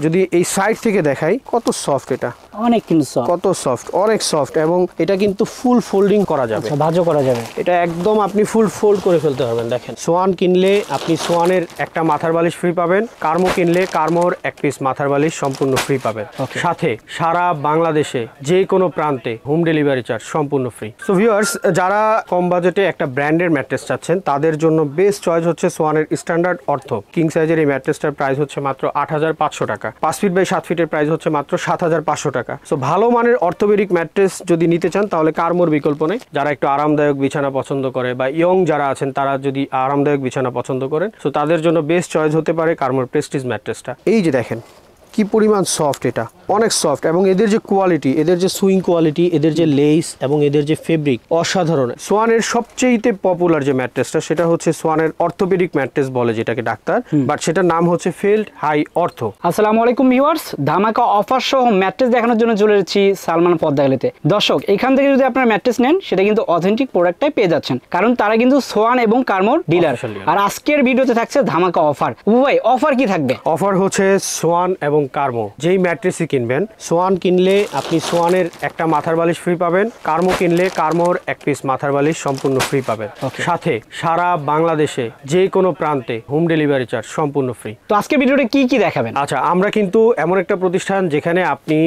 যদি এই সাইড থেকে দেখাই কত সফট, এটা অনেক কিন্তু সফট, কত সফট, অনেক সফট। এবং এটা কিন্তু ফুল ফোল্ডিং করা যাবে, ভাঁজও করা যাবে। এটা একদম আপনি ফুল ফোল্ড করে ফেলতে পারবেন। দেখেন, সোয়ান কিনলে আপনি সোয়ানের একটা মাথার বালিশ ফ্রি পাবেন, কার্মো কিনলে কার্মোর এক পিস মাথার বালিশ সম্পূর্ণ ফ্রি পাবেন। সাথে সারা বাংলাদেশে যে কোনো প্রান্তে হোম ডেলিভারি চার্জ সম্পূর্ণ ফ্রি। সো ভিউয়ার্স, যারা কম বাজেটে একটা ব্র্যান্ডের ম্যাট্রেস চাচ্ছেন তাদের জন্য বেস্ট চয়েস হচ্ছে সোয়ানের স্ট্যান্ডার্ড অর্থ কিং সাইজের এই ম্যাট্রেসটার প্রাইস হচ্ছে মাত্র ৮৫০০ টাকা। 5 ফিট বাই 7 ফিটের প্রাইস হচ্ছে মাত্র ৭৫০০ টাকা। সো ভালো মানের অর্থোপেডিক ম্যাট্রেস যদি নিতে চান তাহলে কার্মোর বিকল্প নেই। যারা একটু আরামদায়ক বিছানা পছন্দ করে বা ইয়ং যারা আছেন তারা যদি আরামদায়ক বিছানা পছন্দ করেন, সো তাদের জন্য বেস্ট চয়েস হতে পারে কার্মোর প্রেস্টিজ ম্যাট্রেসটা। এই যে দেখেন কি পরিমাণ সফট, এটা অনেক সফট। এবং এদের যে কোয়ালিটি, এদের যে সুইং কোয়ালিটি, এদের যে লেস এবং এদের যে ফেব্রিক অসাধারণ। সোয়ানের সবচেয়ে পপুলার যে ম্যাট্রেসটা সেটা হচ্ছে সোয়ানের অর্থোপেডিক ম্যাট্রেস বলে যেটাকে ডাক্তার, বাট সেটার নাম হচ্ছে ফিল্ড হাই অর্থো। আসসালামু আলাইকুম ভিউয়ার্স, ধামাকা অফার সহ ম্যাট্রেস দেখানোর জন্য চলে এসেছি সালমান পদ্মাগালিতে। দর্শক, এখান থেকে যদি আপনারা ম্যাট্রেস নেন সেটা কিন্তু অথেন্টিক প্রোডাক্টটাই পেয়ে যাচ্ছেন, কারণ তারা কিন্তু সোয়ান এবং কার্মোর ডিলার। আর আজকের ভিডিওতে থাকছে ধামাকা অফার। ভাই, অফার কি থাকবে? অফার হচ্ছে সোয়ান এবং কার্মো যেই ম্যাট্রেসই কিনবেন, সোয়ান কিনলে আপনি সোয়ানের একটা মাথার বালিশ ফ্রি পাবেন, কার্মো কিনলে কার্মোর এক পিস মাথার বালিশ সম্পূর্ণ ফ্রি পাবেন। সাথে সারা বাংলাদেশে যে কোনো প্রান্তে হোম ডেলিভারি চার্জ সম্পূর্ণ ফ্রি। তো আজকে ভিডিওতে কি কি দেখাবেন? আচ্ছা, আমরা কিন্তু এমন একটা প্রতিষ্ঠান যেখানে আপনি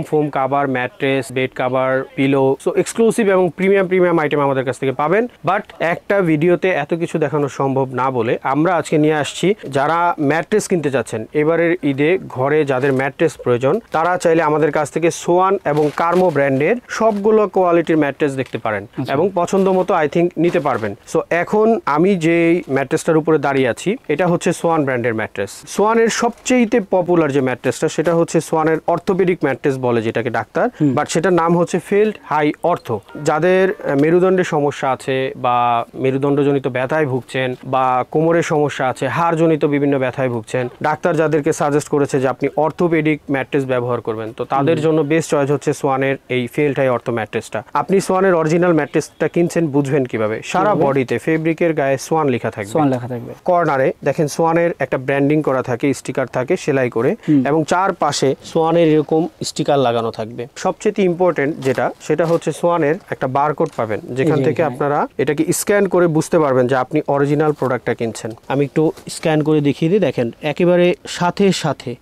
foam cover, mattress, bed cover, pillow, so exclusive এবং প্রিমিয়াম আইটেম আমাদের কাছ থেকে পাবেন। বাট একটা ভিডিওতে এত কিছু দেখানো সম্ভব না বলে আমরা আজকে নিয়ে আসছি যারা ম্যাট্রেস কিনতে চাচ্ছেন এবারের ঈদে, ঘরে যাদের ম্যাট্রেস প্রয়োজন তারা চাইলে আমাদের কাছ থেকে সোয়ান এবং কার্মো ব্র্যান্ডের সবগুলো কোয়ালিটির ম্যাট্রেস দেখতে পারেন এবং পছন্দ মতো আই থিঙ্ক নিতে পারবেন। সো এখন আমি যে ম্যাট্রেসটার উপরে দাঁড়িয়ে আছি এটা হচ্ছে সোয়ান ব্র্যান্ডের ম্যাট্রেস। সোয়ানের সবচেয়ে পপুলার যে ম্যাট্রেসটা সেটা হচ্ছে সোয়ানের অর্থোপেডিক ম্যাট্রেস বলে যেটাকে ডাক্তার, বাট সেটার নাম হচ্ছে ফিল্ড হাই অর্থো। যাদের মেরুদণ্ডের সমস্যা আছে বা মেরুদণ্ডজনিত ব্যথায় ভুগছেন বা কোমরের সমস্যা আছে, হাড়জনিত বিভিন্ন ব্যথায় ভুগছেন, ডাক্তার যাদেরকে সাজেস্ট করেছে যে আপনি অর্থোপেডিক ম্যাট্রেস ব্যবহার করবেন, তো তাদের জন্য বেস্ট চয়েস হচ্ছে সোয়ানের এই ফিল্ড হাই অর্থো ম্যাট্রেসটা। আপনি সোয়ানের অরিজিনাল ম্যাট্রেসটা কিনছেন বুঝবেন কিভাবে? সারা বডিতে ফেব্রিকের গায়ে সোয়ান লেখা থাকবে, কর্নারে দেখেন সোয়ানের একটা ব্র্যান্ডিং করা থাকে, স্টিকার থাকে সেলাই করে, এবং চারপাশে সোয়ানের এরকম স্টিকার লাগানো থাকবে। সবচেয়ে ইম্পর্টেন্ট যেটা সেটা হচ্ছে সোয়ানের একটা বারকোড পাবেন যেখান থেকে আপনারা এটাকে স্ক্যান করে বুঝতে পারবেন যে আপনি অরিজিনাল প্রোডাক্টটা কিনছেন। আমি একটু স্ক্যান করে দেখিয়ে দিই। দেখেন একেবারে সাথে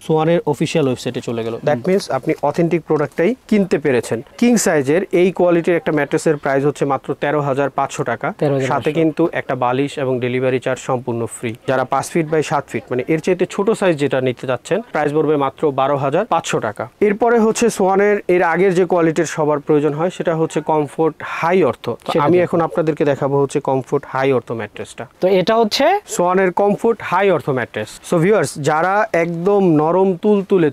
সোয়ানের অফিসিয়াল ওয়েবসাইটে চলে গেল। দ্যাট মিনস আপনি অথেন্টিক প্রোডাক্টটাই কিনতে পেরেছেন। কিং সাইজের এই কোয়ালিটির একটা ম্যাট্রেসের প্রাইস হচ্ছে মাত্র ১৩৫০০ টাকা। সাথে কিন্তু একটা বালিশ এবং ডেলিভারি চার্জ সম্পূর্ণ ফ্রি। যারা 5 ফিট বাই 7 ফিট মানে এর চাইতে ছোট সাইজ যেটা নিতে যাচ্ছেন প্রাইস পড়বে মাত্র ১২৫০০ টাকা। এরপরে হচ্ছে সোয়ানের এর আগের যে কোয়ালিটির সবার প্রয়োজন হয় সেটা হচ্ছে কমফোর্ট হাই অর্থো। আমি এখন আপনাদেরকে দেখাবো হচ্ছে কমফোর্ট হাই অর্থো ম্যাট্রেসটা। তো এটা হচ্ছে সোয়ানের comfort high ortho mattress. So viewers, যারা একদম নরম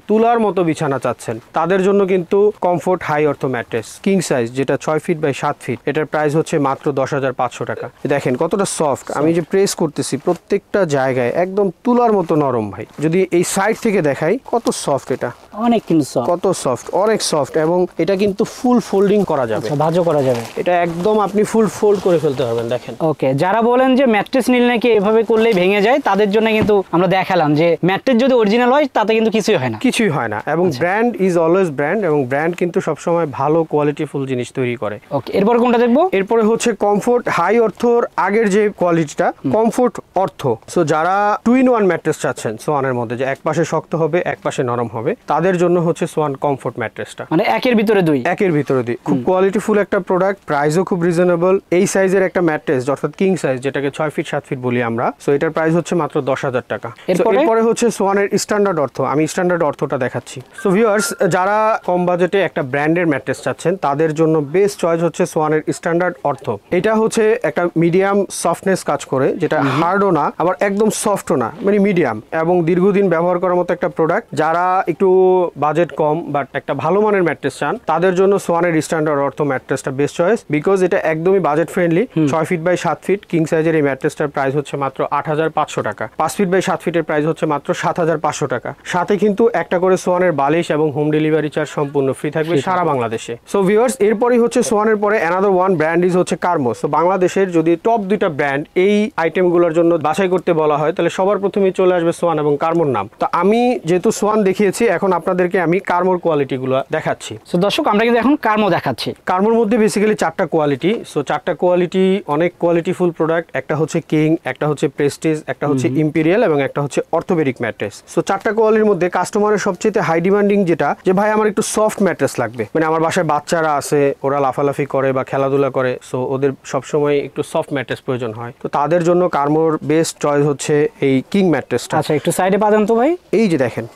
তুলার মতো বিছানা চাচ্ছেন তাদের জন্য কিন্তু comfort high ortho mattress king size যেটা 6 ফিট বাই 7 ফিট, এটার প্রাইস হচ্ছে মাত্র ১০৫০০ টাকা। দেখেন কতটা সফট, আমি যে প্রেস করতেছি প্রত্যেকটা জায়গায় একদম তুলার মতো নরম ভাই। যদি এই সাইড থেকে দেখাই কত সফট, এটা অনেক কিন্তু সফট, কত সফট, অনেক সফট। এবং এটা কিন্তু ফুল ফোল্ডিং করা যাবে, ভাঁজও করা যাবে। এটা একদম আপনি ফুল ফোল্ড করে ফেলতে পারবেন। দেখেন, ওকে, যারা বলেন যে ম্যাট্রেস নিলে নাকি এভাবে করলেই ভেঙে যায় তাদের জন্য কিন্তু আমরা দেখালাম যে ম্যাট্রেস যদি অরিজিনাল হয় তাতে কিন্তু কিছুই হয় না। এবং ব্র্যান্ড ইজ অলওয়েজ ব্র্যান্ড, এবং ব্র্যান্ড কিন্তু সবসময় ভালো কোয়ালিটিফুল জিনিস তৈরি করে। ওকে, এরপর কোনটা দেখবো? এরপরে হচ্ছে কমফোর্ট হাই অর্থোর আগের যে কোয়ালিটিটা কমফোর্ট অর্থো। সো যারা 2-in-1 ম্যাট্রেস চাচ্ছেন সোয়ানের মধ্যে, যে এক পাশে শক্ত হবে এক পাশে নরম হবে, তাদের জন্য হচ্ছে সোয়ান কমফোর্ট ম্যাট্রেসটা। মানে একের ভিতরে দুই, খুব কোয়ালিটিফুল একটা প্রোডাক্ট, প্রাইসও খুব রিজনেবল। এই সাইজের একটা ম্যাট্রেস অর্থাৎ কিং সাইজ যেটাকে 6 ফিট 7 ফিট বলি আমরা, সো এটার প্রাইস হচ্ছে মাত্র ১০০০০ টাকা। এরপরে হচ্ছে সোয়ানের স্ট্যান্ডার্ড অর্থো। আমি স্ট্যান্ডার্ড অর্থোটা দেখাচ্ছি। সো ভিউয়ার্স, যারা কম বাজেটে একটা ব্র্যান্ডের ম্যাট্রেস চাচ্ছেন তাদের জন্য বেস্ট চয়েস হচ্ছে সোয়ানের স্ট্যান্ডার্ড অর্থো। এটা হচ্ছে একটা মিডিয়াম সফটনেস কাজ করে, যেটা হার্ডও না আবার একদম সফটও না, মানে মিডিয়াম, এবং দীর্ঘদিন ব্যবহার করার মতো একটা প্রোডাক্ট। যারা একটু বাজেট কম বাট একটা ভালো মানের ম্যাট্রেস চান, তাদের জন্য সোয়ানের স্ট্যান্ডার্ড অর্থো ম্যাট্রেসটা বেস্ট চয়েস, বিকজ এটা একদমই budget friendly. 6 feet by 7 feet king সাইজের এই ম্যাট্রেসটার প্রাইস হচ্ছে মাত্র 8,500 টাকা। 5 ফিট বাই 7 ফিটের প্রাইস হচ্ছে মাত্র 7,500 টাকা। সাথে কিন্তু একটা করে সোয়ানের বালিশ এবং হোম ডেলিভারি চার্জ সম্পূর্ণ ফ্রি থাকবে সারা বাংলাদেশে। সো ভিউয়ার্স, এরপরই হচ্ছে সোয়ানের পরে অ্যানাদার ওয়ান ব্র্যান্ড ইজ হচ্ছে কার্মো। সো বাংলাদেশের যদি টপ দুইটা ব্র্যান্ড এই আইটেমগুলোর জন্য বাছাই করতে বলা হয়, তাহলে সবার প্রথমেই চলে আসবে সোয়ান এবং কার্মোর নাম। তো আমি যেহেতু সোয়ান দেখিয়েছি, এখন আপনাদেরকে আমি কার্মোর কোয়ালিটিগুলো দেখাচ্ছি। সো দর্শক, আমরা কিন্তু এখন কার্মো দেখাচ্ছি। কার্মোর মধ্যে বেসিক্যালি 4টা কোয়ালিটি। সো 4টা কোয়ালিটি অনেক কোয়ালিটিফুল প্রোডাক্ট। একটা হচ্ছে কিং, একটা হচ্ছে প্রেস্টিজ, একটা হচ্ছে ইম্পিরিয়াল এবং একটা হচ্ছে অর্থোপেডিক ম্যাট্রেস। সো 4টা কোয়ালিটির মধ্যে কাস্টমারের সবচেয়ে হাই ডিমান্ডিং যেটা, যে ভাই আমার একটু সফট ম্যাট্রেস লাগবে, মানে আমার বাসায় বাচ্চারা আছে, ওরা লাফালাফি করে বা খেলাধুলা করে, সো ওদের সবসময় একটু সফট ম্যাট্রেস প্রয়োজন হয়। তো তাদের জন্য কার্মোর বেস্ট চয়েস হচ্ছে এই কিং ম্যাট্রেসটা। আচ্ছা, একটু সাইডে পাবেন তো ভাই। এই যে দেখেন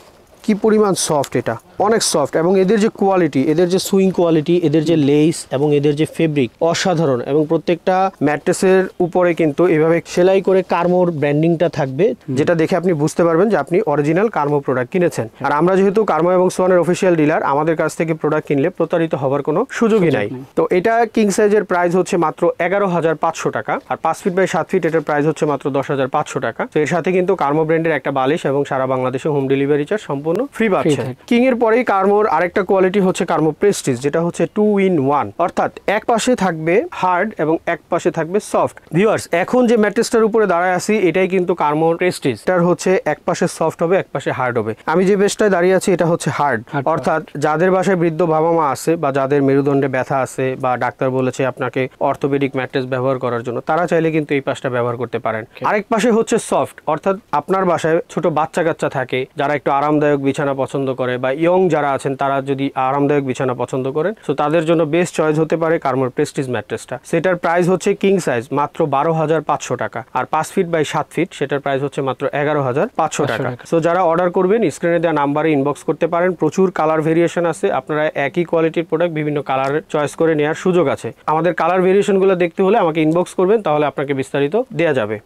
কি পরিমাণ সফট, এটা অনেক সফট, এবং এদের যে কোয়ালিটি, এদের যে সুইং কোয়ালিটি, এদের যে লেস এবং এদের যে ফেব্রিক অসাধারণ। এবং প্রত্যেকটা ম্যাট্রেসের উপরে কিন্তু এভাবে সেলাই করে কার্মোর ব্র্যান্ডিংটা থাকবে, যেটা দেখে আপনি বুঝতে পারবেন যে আপনি অরিজিনাল কার্মো প্রোডাক্ট কিনেছেন। আর আমরা যেহেতু কার্মো এবং সোয়ানের অফিসিয়াল ডিলার, আমাদের কাছ থেকে প্রোডাক্ট কিনলে প্রতারিত হওয়ার কোনো সুযোগই নাই। তো এটা কিং সাইজের প্রাইস হচ্ছে মাত্র 11,500 টাকা, আর 5 ফিট বাই 7 ফিট এটার প্রাইস হচ্ছে মাত্র 10,500 টাকা। তো এর সাথে কিন্তু কার্মো ব্র্যান্ডের একটা বালিশ এবং সারা বাংলাদেশে হোম ডেলিভারি চার্জ সম্পূর্ণ ফ্রি পাচ্ছেন। কিং এর পরেই কার্মোর আরেকটা কোয়ালিটি হচ্ছে কার্মো প্রেস্টিজ, যেটা হচ্ছে 2 in 1, অর্থাৎ এক পাশে থাকবে হার্ড এবং এক পাশে থাকবে সফট। ভিউয়ার্স, এখন যে ম্যাট্রেসটার উপরে দাঁড়ায় আছি এটাই কিন্তু কার্মোর প্রেস্টিজ। এটার হচ্ছে এক পাশে সফট হবে, এক পাশে হার্ড হবে। আমি যে বেসটায় দাঁড়িয়ে আছি এটা হচ্ছে হার্ড, অর্থাৎ যাদের বাসায় বৃদ্ধ বাবা মা আছে বা যাদের মেরুদণ্ডে ব্যথা আছে বা ডাক্তার বলেছে আপনাকে অর্থোপেডিক ম্যাট্রেস ব্যবহার করার জন্য, তারা চাইলে কিন্তু এই পাশটা ব্যবহার করতে পারেন। আরেক পাশে হচ্ছে সফট, অর্থাৎ আপনার বাসায় ছোট বাচ্চা কাচ্চা থাকে, যারা একটু আরামদায়ক বিছানা পছন্দ করে বা ইয়ং যারা আছেন তারা যদি আরামদায়ক বিছানা পছন্দ করেন, তো তাদের জন্য বেস্ট চয়েস হতে পারে কার্মোর প্রেস্টিজ ম্যাট্রেসটা। সেটার প্রাইস হচ্ছে কিং সাইজ মাত্র 12,500 টাকা, আর 5 ফিট বাই 7 ফিট সেটার প্রাইস হচ্ছে মাত্র 11,500 টাকা। সো যারা অর্ডার করবেন স্ক্রিনে দেওয়া নাম্বারে ইনবক্স করতে পারেন। প্রচুর কালার ভেরিয়েশন আছে, আপনারা একই কোয়ালিটির প্রোডাক্ট বিভিন্ন কালার চয়েস করে নেওয়ার সুযোগ আছে। আমাদের কালার ভেরিয়েশনগুলো দেখতে হলে আমাকে ইনবক্স করবেন, তাহলে আপনাকে বিস্তারিত দেওয়া যাবে।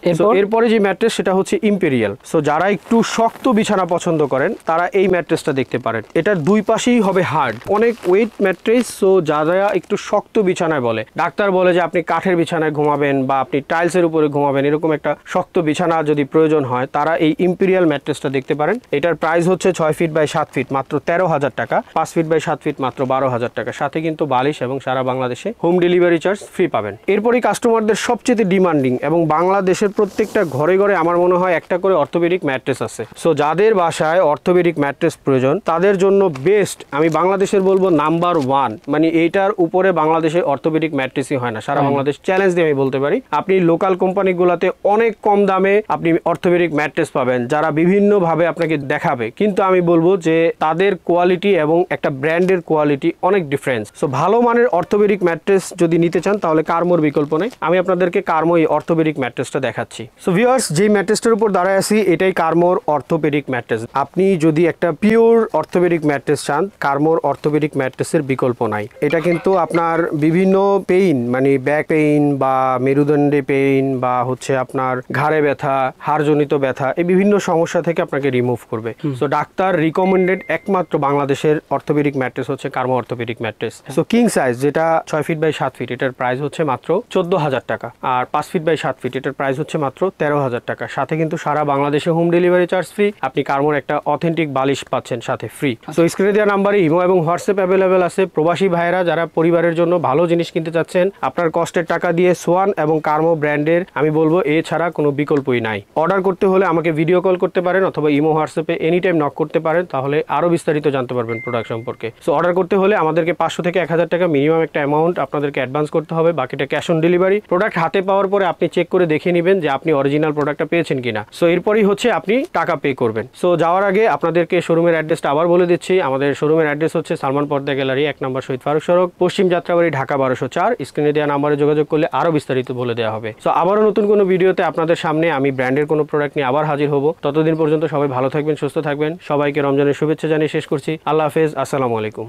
এরপরে যে ম্যাট্রেস সেটা হচ্ছে ইম্পেরিয়াল। সো যারা একটু শক্ত বিছানা পছন্দ করেন তারা এই ম্যাট্রেসটা দেখতে পারেন। এটার দুই পাশেই হবে হার্ড, অনেক ওয়েট ম্যাট্রেস। সো যারা একটু শক্ত বিছানায় বলে, ডাক্তার বলে যে আপনি কাঠের বিছানায় ঘুমাবেন বা আপনি টাইলসের উপরে ঘুমাবেন, এরকম একটা শক্ত বিছানা যদি প্রয়োজন হয়, তারা এই ইম্পেরিয়াল ম্যাট্রেসটা দেখতে পারেন। এটার প্রাইস হচ্ছে 6 ফিট বাই 7 ফিট মাত্র 13,000 টাকা, 5 ফিট বাই 7 ফিট মাত্র 12,000 টাকা। সাথে কিন্তু বালিশ এবং সারা বাংলাদেশে হোম ডেলিভারি চার্জ ফ্রি পাবেন। এরপরই কাস্টমারদের সবচেয়ে ডিমান্ডিং এবং বাংলাদেশের প্রত্যেকটা ঘরে ঘরে আমার মনে হয় একটা করে অর্থোপেডিক ম্যাট্রেস আছে। সো যাদের বাসায় অর্থোপেডিক ম্যাট্রেস প্রয়োজন তাদের জন্য বেস্ট, আমি বাংলাদেশের বলবো নাম্বার 1, মানে এইটার উপরে বাংলাদেশে অর্থোপেডিক ম্যাট্রেসই হয় না সারা বাংলাদেশ, চ্যালেঞ্জ দিয়ে আমি বলতে পারি। আপনি লোকাল কোম্পানিগুলোতে অনেক কম দামে আপনি অর্থোপেডিক ম্যাট্রেস পাবেন, যারা বিভিন্নভাবে আপনাকে দেখাবে, কিন্তু আমি বলবো যে তাদের কোয়ালিটি এবং একটা ব্র্যান্ডের কোয়ালিটি অনেক ডিফারেন্স। সো ভালো মানের অর্থোপেডিক ম্যাট্রেস যদি নিতে চান তাহলে কার্মোর বিকল্প নেই। আমি আপনাদেরকে কার্মো এই অর্থোপেডিক ম্যাট্রেসটা দেখাচ্ছি। সো ভিউয়ার্স, যে ম্যাট্রেসটার উপর দাঁড়ায় আছি এটাই কার্মোর অর্থোপেডিক ম্যাট্রেস। আপনি যদি একটা পিওর অর্থোপেডিক ম্যাট্রেস চান, কার্মোর অর্থোপেডিক ম্যাট্রেসের বিকল্প নাই। এটা কিন্তু আপনার বিভিন্ন পেইন, মানে ব্যাক পেইন বা মেরুদণ্ডে পেইন বা হচ্ছে আপনার ঘাড়ে ব্যথা, হাড়জনিত ব্যথা, এই বিভিন্ন সমস্যা থেকে আপনাকে রিমুভ করবে। সো ডাক্তার রিকমেন্ডেড একমাত্র বাংলাদেশের অর্থোপেডিক ম্যাট্রেস হচ্ছে কার্মো orthopedic mattress. So king size যেটা 6 ফিট বাই 7 ফিট এটার প্রাইস হচ্ছে মাত্র 14,000 টাকা, আর 5 ফিট বাই 7 ফিট এটার প্রাইস হচ্ছে মাত্র 13,000 টাকা। সাথে কিন্তু সারা বাংলাদেশে হোম ডেলিভারি চার্জ ফ্রি। আপনি কার্মোর একটা অথেন্টিক বালিশ পাচ্ছেন সাথে ফ্রি। সো স্ক্রিনে দেওয়া নাম্বারে ইমো এবং হোয়াটসঅ্যাপ অ্যাভেলেবেল আছে। প্রবাসী ভাইরা যারা পরিবারের জন্য ভালো জিনিস কিনতে চাচ্ছেন, আপনার কষ্টের টাকা দিয়ে সোয়ান এবং কার্মো ব্র্যান্ডের আমি বলবো এছাড়া কোনো বিকল্পই নাই। অর্ডার করতে হলে আমাকে ভিডিও কল করতে পারেন অথবা ইমো হোয়াটসঅ্যাপে এনি টাইম নক করতে পারেন, তাহলে আরো বিস্তারিত জানতে পারবেন প্রোডাক্ট সম্পর্কে। সো অর্ডার করতে হলে আমাদেরকে 500 থেকে 1000 টাকা মিনিমাম একটা অ্যামাউন্ট আপনাদেরকে অ্যাডভান্স করতে হবে, বাকিটা ক্যাশ অন ডেলিভারি। প্রোডাক্ট হাতে পাওয়ার পরে আপনি চেক করে দেখে নেবেন যে আপনি অরিজিনাল প্রোডাক্টটা পেয়েছেন কিনা। সো এরপরই হচ্ছে আপনি টাকা পে করবেন। সো যাওয়ার আগে আপনাদেরকে শোরুমের অ্যাড্রেসটা আবার বলে দিচ্ছি। আমাদের শোরুমের অ্যাড্রেস হচ্ছে সালমান পর্দা গ্যালারি, 1 নম্বর শহীদ ফারুক সড়ক, পশ্চিম যাত্রাবাড়ি, ঢাকা 1204। স্ক্রিনে দেওয়া নাম্বারে যোগাযোগ করলে আরো বিস্তারিত বলে দেওয়া হবে। সো আবারও নতুন কোনো ভিডিওতে আপনাদের সামনে আমি ব্র্যান্ডের কোনো প্রোডাক্ট নিয়ে আবার হাজির হব। ততদিন পর্যন্ত সবাই ভালো থাকবেন, সুস্থ থাকবেন। সবাইকে রমজানের শুভেচ্ছা জানিয়ে শেষ করছি। আল্লাহ হাফেজ, আসসালামু আলাইকুম।